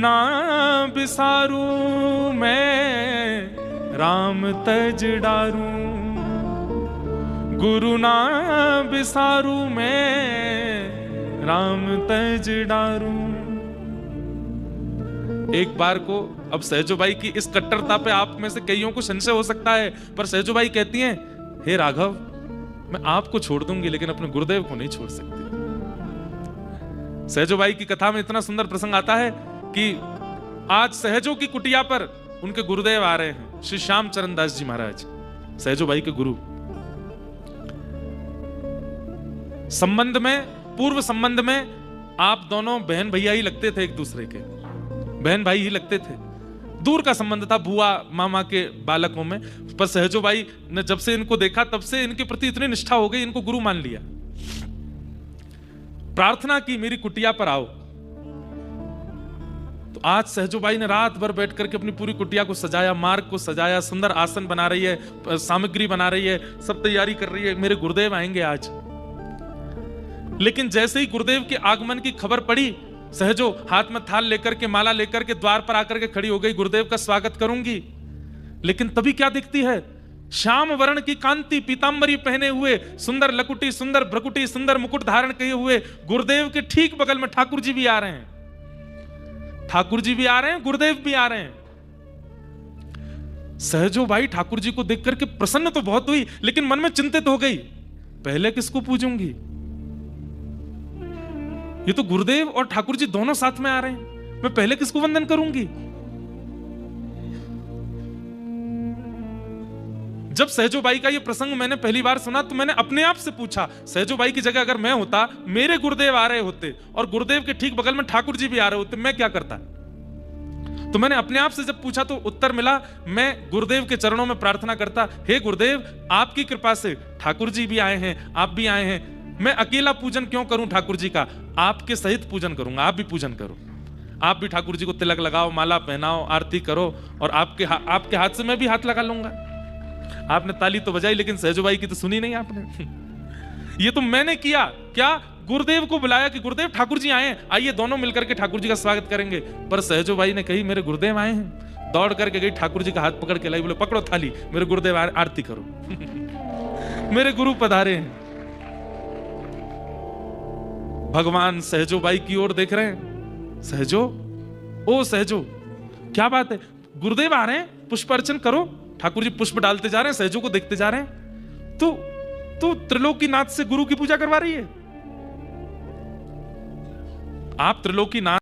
ना बिसारू मैं राम तज डारू, गुरु ना बिसारू मैं राम तज डारू। एक बार को अब सहजोबाई की इस कट्टरता पे आप में से कईयों को संशय हो सकता है, पर सहजोबाई कहती हैं, हे राघव, मैं आपको छोड़ दूंगी लेकिन अपने गुरुदेव को नहीं छोड़ सकती। सहजोबाई की कथा में इतना सुंदर प्रसंग आता है कि आज सहजो की कुटिया पर उनके गुरुदेव आ रहे हैं, श्री श्याम चरण दास जी महाराज, सहजोबाई के गुरु। संबंध में, पूर्व संबंध में आप दोनों बहन भैया ही लगते थे, एक दूसरे के बहन भाई ही लगते थे। दूर का संबंध था बुआ मामा के बालकों में, पर सहजोबाई ने जब से इनको देखा तब से इनके प्रति इतनी निष्ठा हो गई, इनको गुरु मान लिया। प्रार्थना की मेरी कुटिया पर आओ। तो आज सहजोबाई ने रात भर बैठ करके अपनी पूरी कुटिया को सजाया, मार्ग को सजाया, सुंदर आसन बना रही है, सामग्री बना रही है, सब तैयारी कर रही है, मेरे गुरुदेव आएंगे आज। लेकिन जैसे ही गुरुदेव के आगमन की खबर पड़ी, सहजो हाथ में थाल लेकर के, माला लेकर के द्वार पर आकर के खड़ी हो गई, गुरुदेव का स्वागत करूंगी। लेकिन तभी क्या दिखती है, श्याम वर्ण की कांति, पीतांबरी पहने हुए, सुंदर लकुटी, सुंदर भ्रकुटी, सुंदर मुकुट धारण किए हुए गुरुदेव के ठीक बगल में ठाकुर जी भी आ रहे हैं। ठाकुर जी भी आ रहे हैं, गुरुदेव भी आ रहे हैं। सहजोबाई ठाकुर जी को देख करके प्रसन्न तो बहुत हुई, लेकिन मन में चिंतित हो गई, पहले किसको पूजूंगी? ये तो गुरुदेव और ठाकुर जी दोनों साथ में आ रहे हैं, मैं पहले किसको वंदन करूंगी? जब सहजोबाई का ये प्रसंग मैंने पहली बार सुना तो मैंने अपने आप से पूछा, सहजोबाई की जगह अगर मैं होता, मेरे गुरुदेव आ रहे होते और गुरुदेव के ठीक बगल में ठाकुर जी भी आ रहे होते, मैं क्या करता? तो मैंने अपने आप से जब पूछा तो उत्तर मिला, मैं गुरुदेव के चरणों में प्रार्थना करता, हे गुरुदेव, आपकी कृपा से ठाकुर जी भी आए हैं, आप भी आए हैं, मैं अकेला पूजन क्यों करूं ठाकुर जी का? आपके सहित पूजन करूंगा, आप भी पूजन करो, आप भी ठाकुर जी को तिलक लगाओ, माला पहनाओ, आरती करो, और आपके हाथ से मैं भी हाथ लगा लूंगा। आपने ताली तो बजाई, लेकिन सहजोबाई की तो सुनी नहीं आपने। ये तो मैंने किया। क्या? गुरुदेव को बुलाया कि गुरुदेव ठाकुर जी आए हैं, आइए दोनों मिलकर के ठाकुर जी का स्वागत करेंगे। पर सहजोबाई ने कही, मेरे गुरुदेव आए हैं, दौड़ करके गई, ठाकुर जी का हाथ पकड़ के लाई, बोले पकड़ो थाली, मेरे गुरुदेव आरती करो। मेरे गुरु पधारे हैं। भगवान सहजोबाई की ओर देख रहे हैं, सहजो, ओ सहजो, क्या बात है, गुरुदेव आ रहे हैं, पुष्प अर्चन करो। ठाकुर जी पुष्प डालते जा रहे हैं, सहजो को देखते जा रहे हैं। तो त्रिलोकीनाथ से गुरु की पूजा करवा रही है। आप त्रिलोकीनाथ